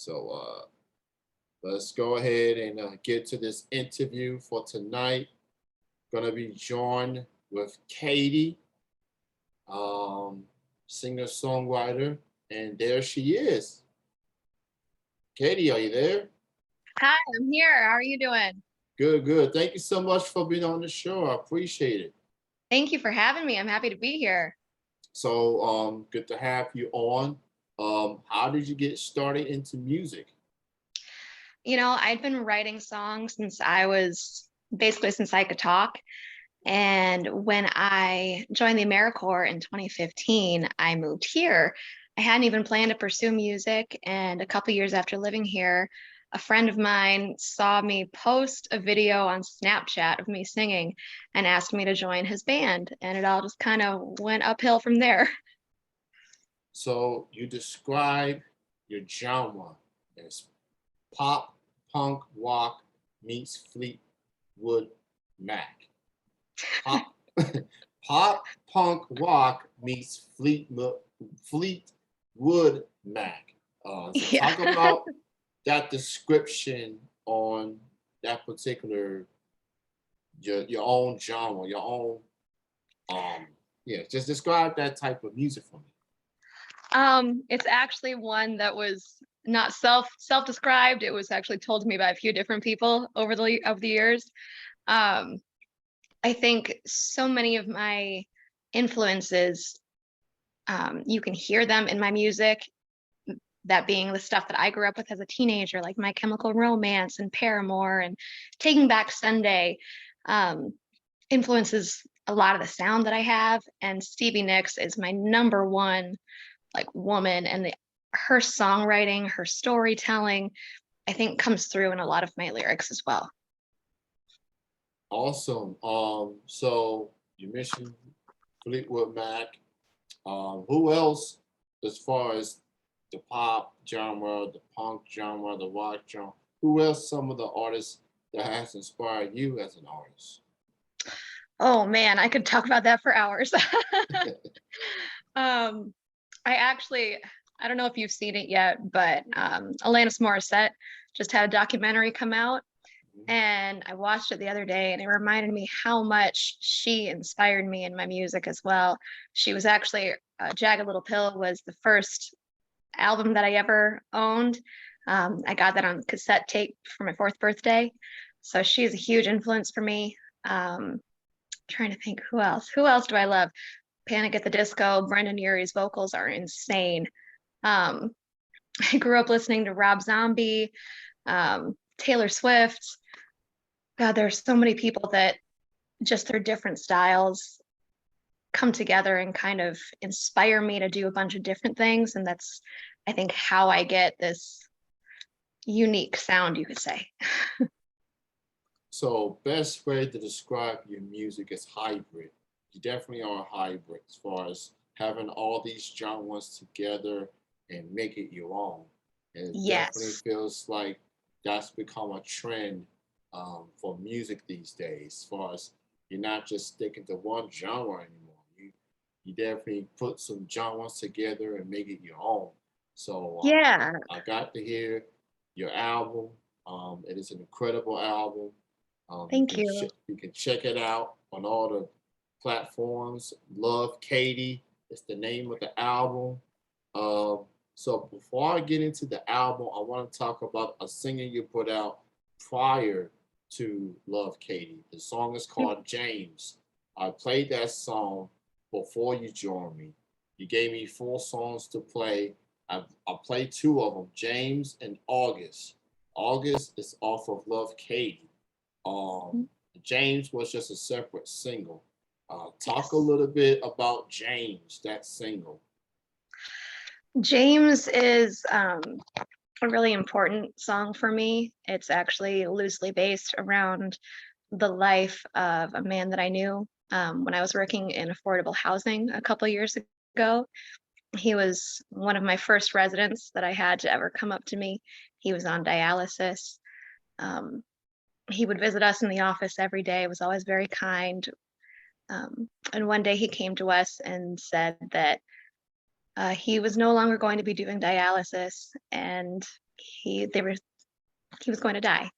So let's go ahead and get to this interview for tonight. Gonna be joined with Katie, um, singer-songwriter, and there she is. Katie, are you there? Hi, I'm here. How are you doing? Good, good. Thank you so much for being on the show. I appreciate it. Thank you for having me. I'm happy to be here. So good to have you on. How did you get started into music? I'd been writing songs since I could talk. And when I joined the AmeriCorps in 2015, I moved here. I hadn't even planned to pursue music. And a couple years after living here, a friend of mine saw me post a video on Snapchat of me singing and asked me to join his band. And it all just kind of went uphill from there. So you describe your genre as pop, punk, rock meets Fleetwood Mac. Pop, pop, punk, rock meets Fleetwood Mac. So Yeah. talk about that description on that particular your own genre, your own yeah. Just describe that type of music for me. It's actually one that was not self-described. It was actually told to me by a few different people over the years. Um, I think so many of my influences, you can hear them in my music. That being the stuff that I grew up with as a teenager, like My Chemical Romance and Paramore and Taking Back Sunday, um, influences a lot of the sound that I have. And Stevie Nicks is my number one like woman, and her songwriting, her storytelling, I think comes through in a lot of my lyrics as well. Awesome. So you mentioned Fleetwood Mac. Who else, as far as the pop genre, the punk genre, the rock genre, who else some of the artists that has inspired you as an artist? Oh man, I could talk about that for hours. um, I don't know if you've seen it yet, but Alanis Morissette just had a documentary come out, and I watched it the other day, and it reminded me how much she inspired me in my music as well. She was actually Jagged Little Pill was the first album that I ever owned. I got that on cassette tape for my fourth birthday. So she's a huge influence for me. Trying to think who else. Who else do I love? Panic at the Disco. Brendan Urie's vocals are insane. Um, I grew up listening to Rob Zombie, Taylor Swift. God, there's so many people that just their different styles come together and kind of inspire me to do a bunch of different things. And that's, I think, how I get this unique sound, you could say. So best way to describe your music is hybrid. You definitely are a hybrid as far as having all these genres together and make it your own. And it definitely Yes. feels like that's become a trend for music these days. As far as you're not just sticking to one genre anymore. You definitely put some genres together and make it your own. So Yeah. I got to hear your album. It is an incredible album. Thank you. You can check it out on all the platforms. Love Katie is the name of the album. Um, so before I get into the album, I want to talk about a singer you put out prior to Love Katie. The song is called James. I played that song before you joined me. You gave me 4 songs to play. I played 2 of them, James and August. August is off of Love Katie. Um, James was just a separate single. Talk a Yes. little bit about James, that single. James is a really important song for me. It's actually loosely based around the life of a man that I knew when I was working in affordable housing a couple years ago. He was one of my first residents that I had to ever come up to me. He was on dialysis. Um, he would visit us in the office every day, was always very kind. And one day he came to us and said that He was no longer going to be doing dialysis, and he was going to die.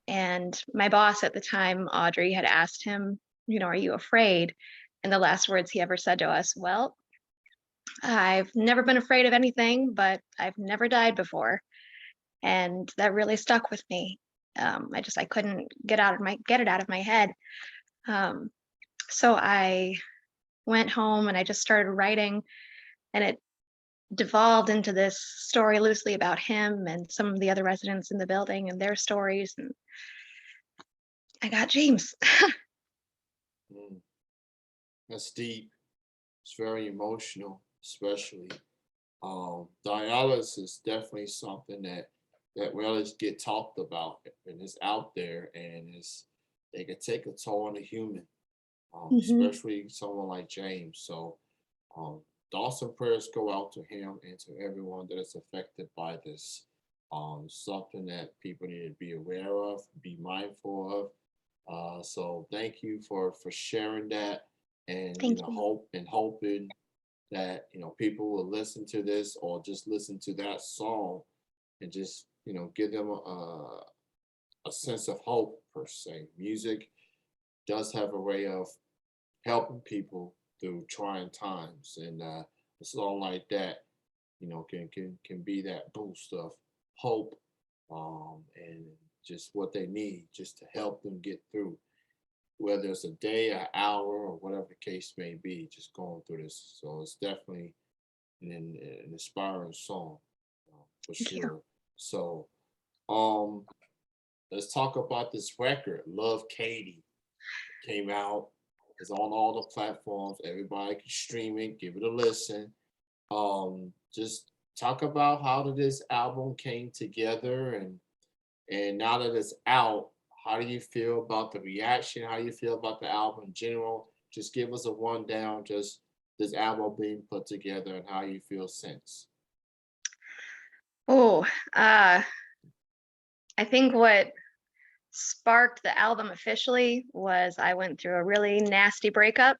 And my boss at the time, Audrey, had asked him, are you afraid? And the last words he ever said to us, well, I've never been afraid of anything, but I've never died before. And that really stuck with me. I couldn't get it out of my head. Um, so I went home and I just started writing, and it devolved into this story loosely about him and some of the other residents in the building and their stories. And I got James. Mm, that's deep. It's very emotional, especially. Dialysis is definitely something that really get talked about and it's out there, and they can take a toll on a human, Mhm. especially someone like James. So, um, thoughts and prayers go out to him and to everyone that is affected by this. Something that people need to be aware of, be mindful of. So thank you for sharing that, and Thank you. hoping that people will listen to this or just listen to that song and just give them a sense of hope per se. Music does have a way of helping people through trying times, and a song like that can be that boost of hope, and just what they need just to help them get through, whether it's a day, an hour, or whatever the case may be, just going through this. So it's definitely an inspiring song, for Thank you. sure. So, um, let's talk about this record, Love Katie. Came out, it's on all the platforms. Everybody can stream it, give it a listen. Just talk about how did this album came together, and now that it's out, how do you feel about the reaction? How do you feel about the album in general? Just give us a rundown, just this album being put together and how you feel since. Oh, I think what sparked the album officially was I went through a really nasty breakup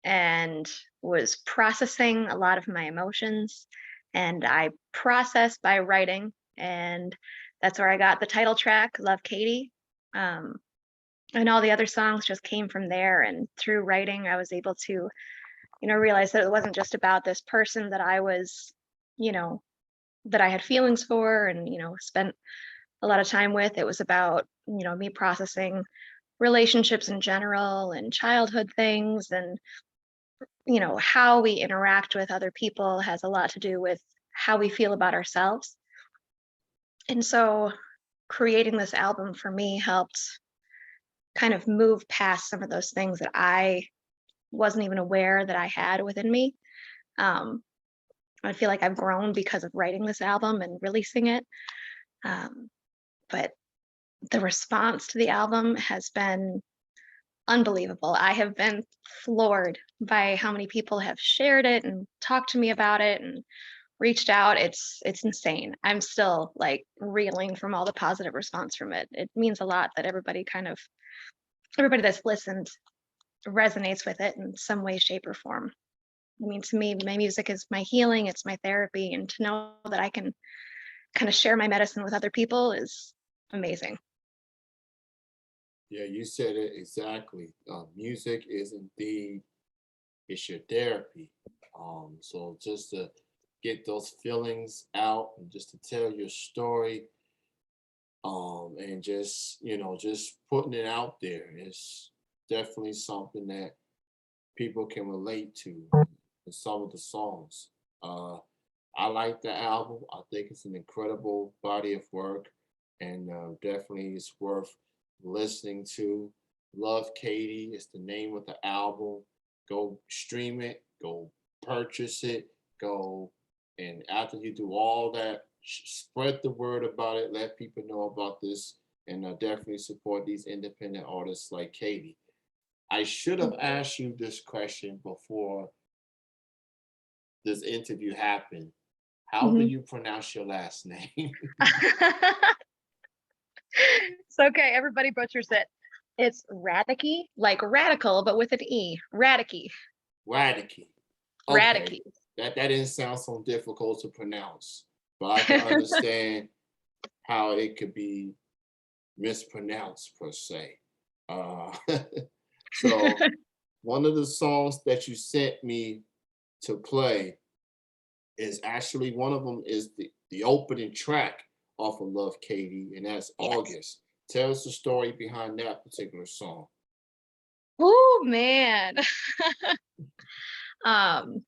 and was processing a lot of my emotions. And I processed by writing. And that's where I got the title track, Love Katie. Um, and all the other songs just came from there. And through writing, I was able to, realize that it wasn't just about this person that I was, you know, that I had feelings for and, spent a lot of time with. It was about, me processing relationships in general and childhood things, and how we interact with other people has a lot to do with how we feel about ourselves. And so creating this album for me helped kind of move past some of those things that I wasn't even aware that I had within me. um, I feel like I've grown because of writing this album and releasing it. um, but the response to the album has been unbelievable. I have been floored by how many people have shared it and talked to me about it and reached out. It's insane. I'm still like reeling from all the positive response from it. It means a lot that everybody that's listened resonates with it in some way, shape, or form. I mean, to me, my music is my healing, it's my therapy, and to know that I can kind of share my medicine with other people is amazing. Yeah, you said it exactly. Music is indeed it's your therapy. So just to get those feelings out and just to tell your story, and just just putting it out there is definitely something that people can relate to in some of the songs. Uh, I like the album. I think it's an incredible body of work, and definitely it's worth listening to. Love Katie is the name of the album. Go stream it. Go purchase it. Go, and after you do all that, spread the word about it. Let people know about this, and definitely support these independent artists like Katie. I should have asked you this question before this interview happened. How do Mhm. you pronounce your last name? It's okay. Everybody butchers it. It's Radecke, like radical, but with an E. Radecke. Radecke. Okay. Radecke. that didn't sound so difficult to pronounce, but I can understand how it could be mispronounced per se. Uh, so one of the songs that you sent me to play is actually one of them is the opening track off of Love Katie, and that's Yes. August. Tell us the story behind that particular song. Oh man. Um,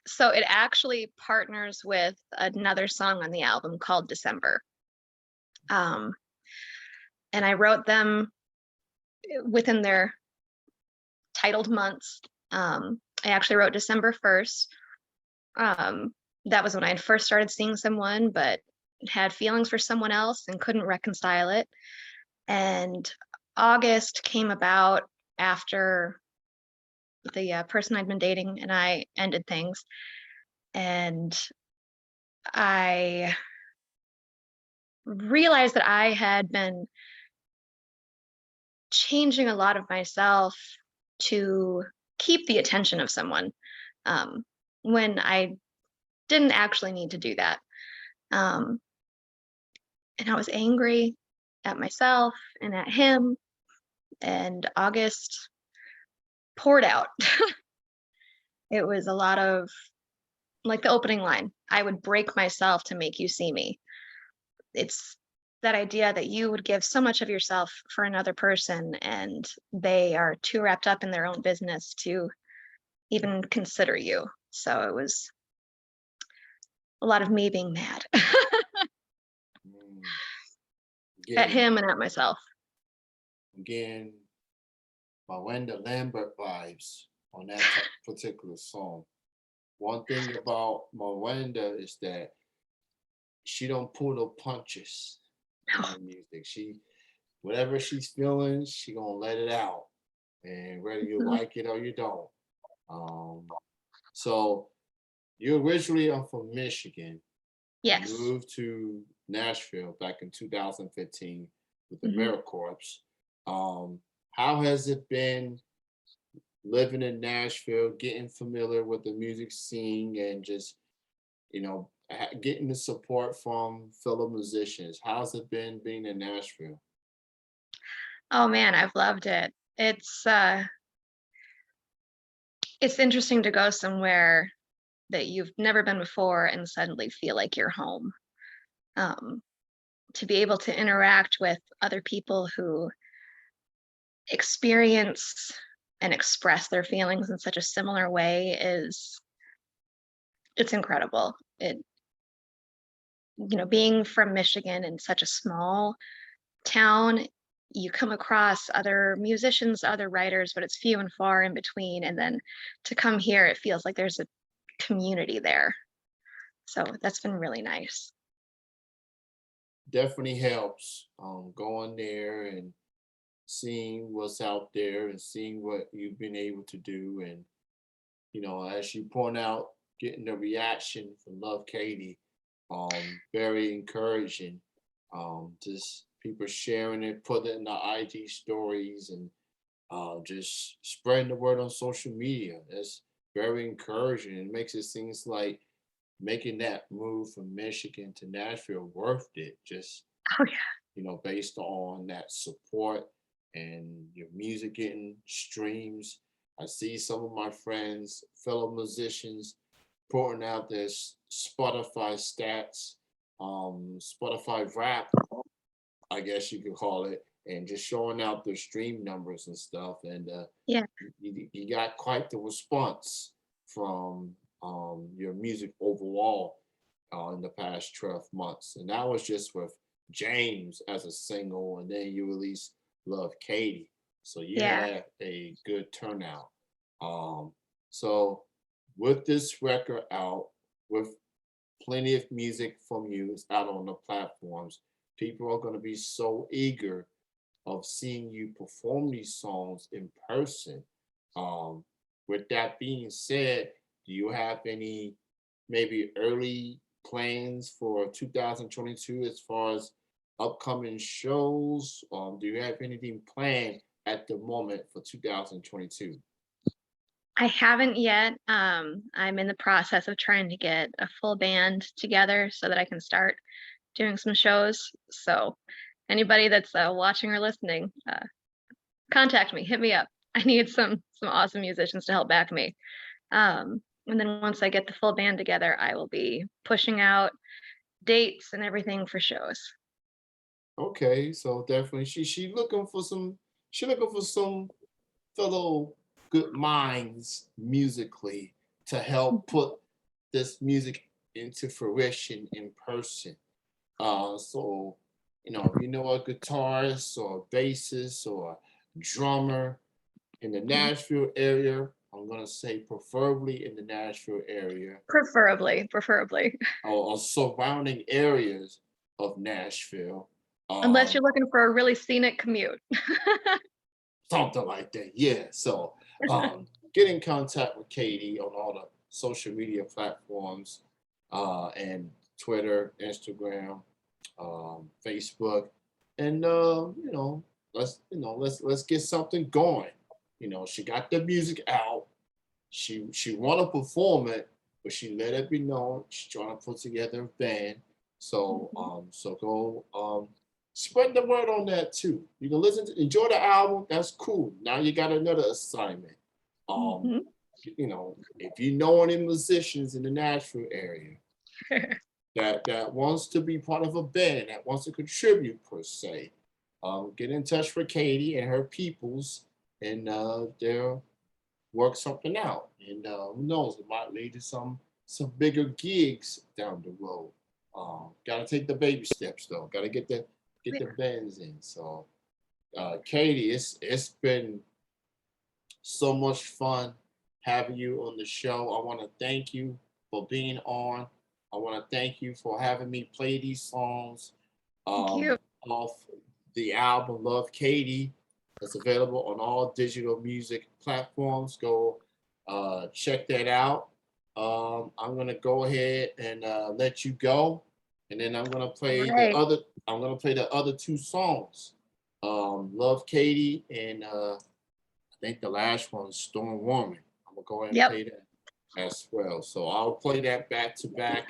so it actually partners with another song on the album called December. Um, and I wrote them within their titled months. I actually wrote December 1st. Um, that was when I had first started seeing someone, but had feelings for someone else and couldn't reconcile it. And August came about after the person I'd been dating and I ended things. And I realized that I had been changing a lot of myself to keep the attention of someone um, when I didn't actually need to do that. Um, and I was angry at myself and at him. And August poured out. It was a lot of like the opening line, I would break myself to make you see me. It's that idea that you would give so much of yourself for another person and they are too wrapped up in their own business to even consider you. So it was a lot of me being mad Mm, at Getting him and at myself. again Miranda Lambert vibes on that particular song. One thing about Miranda is that she don't pull no punches in her music. She whatever she's feeling, she gonna let it out, and whether you Mhm. like it or you don't. Um, so you originally are from Michigan. You Yes. moved to Nashville back in 2015 with the Mhm. AmeriCorps. How has it been living in Nashville, getting familiar with the music scene, and just getting the support from fellow musicians? How's it been being in Nashville? Oh man, I've loved it. It's interesting to go somewhere that you've never been before and suddenly feel like you're home. Um, to be able to interact with other people who experience and express their feelings in such a similar way is it's incredible. Being from Michigan in such a small town, you come across other musicians, other writers, but it's few and far in between. And then to come here, it feels like there's a community there. So that's been really nice. Definitely helps going there and seeing what's out there and seeing what you've been able to do. And, as you point out, getting the reaction from Love Katie, very encouraging. Just people sharing it, putting it in the IG stories, and just spreading the word on social media. That's very encouraging. It makes it seems like making that move from Michigan to Nashville worth it. Just Oh yeah. based on that support and your music getting streams. I see some of my friends, fellow musicians, putting out their Spotify stats, Spotify rap, I guess you could call it, and just showing out their stream numbers and stuff. And Yeah. you got quite the response from your music overall in the past 12 months. And that was just with James as a single, and then you released Love Katie. So you Yeah. had a good turnout. Um, so with this record out, with plenty of music from you is out on the platforms, people are going to be so eager of seeing you perform these songs in person. Um, with that being said, do you have any maybe early plans for 2022 as far as upcoming shows? Do you have anything planned at the moment for 2022? I haven't yet. I'm in the process of trying to get a full band together so that I can start doing some shows. So anybody that's watching or listening, contact me, hit me up. I need some awesome musicians to help back me. And then once I get the full band together, I will be pushing out dates and everything for shows. Okay, so definitely she looking for some fellow good minds musically to help Mhm. put this music into fruition in person. So if you know a guitarist or a bassist or a drummer in the Mhm. Nashville area, I'm gonna say preferably in the Nashville area Preferably, or surrounding areas of Nashville. unless Um, you're looking for a really scenic commute. Something like that. Yeah. So get in contact with Katie on all the social media platforms and Twitter, Instagram, Facebook, and let's get something going. She got the music out. She want to perform it, but she let it be known she's trying to put together a band. So Mhm. go spread the word on that too. You can enjoy the album. That's cool. Now you got another assignment. Um, Mhm. if you know any musicians in the Nashville area that wants to be part of a band, that wants to contribute per se, get in touch with Katie and her peoples, and they'll work something out. And who knows, it might lead to some bigger gigs down the road. Got to take the baby steps though. Got to get the bands in. So, Katie, it's been so much fun having you on the show. I want to thank you for being on. I want to thank you for having me play these songs Thank you. off the album Love Katie. That's available on all digital music platforms. Go check that out. I'm gonna go ahead and let you go, and then All right. I'm gonna play the other two songs, Love Katie and I think the last one is Storm Warming. I'm gonna go ahead and Yep. play that as well. So I'll play that back to back.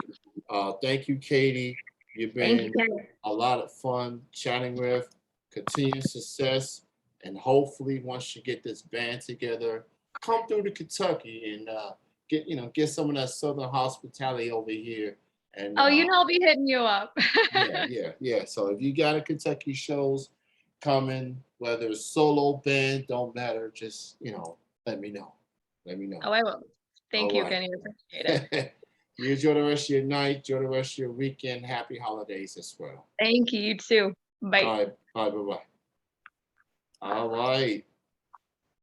Thank you, Katie. You've Thank you, been Kenny. a lot of fun chatting with. Continued success, and hopefully, once you get this band together, come through to Kentucky and get some of that Southern hospitality over here. And Oh, I'll be hitting you up. yeah. So if you got a Kentucky shows coming, whether it's solo band, don't matter. Just let me know. Let me know. Oh, I will. Thank All you, right. Kenny. I appreciate it. You enjoy the rest of your night. Enjoy the rest of your weekend. Happy holidays as well. Thank you. You too. Bye. All right. Bye. Bye. Bye. All right.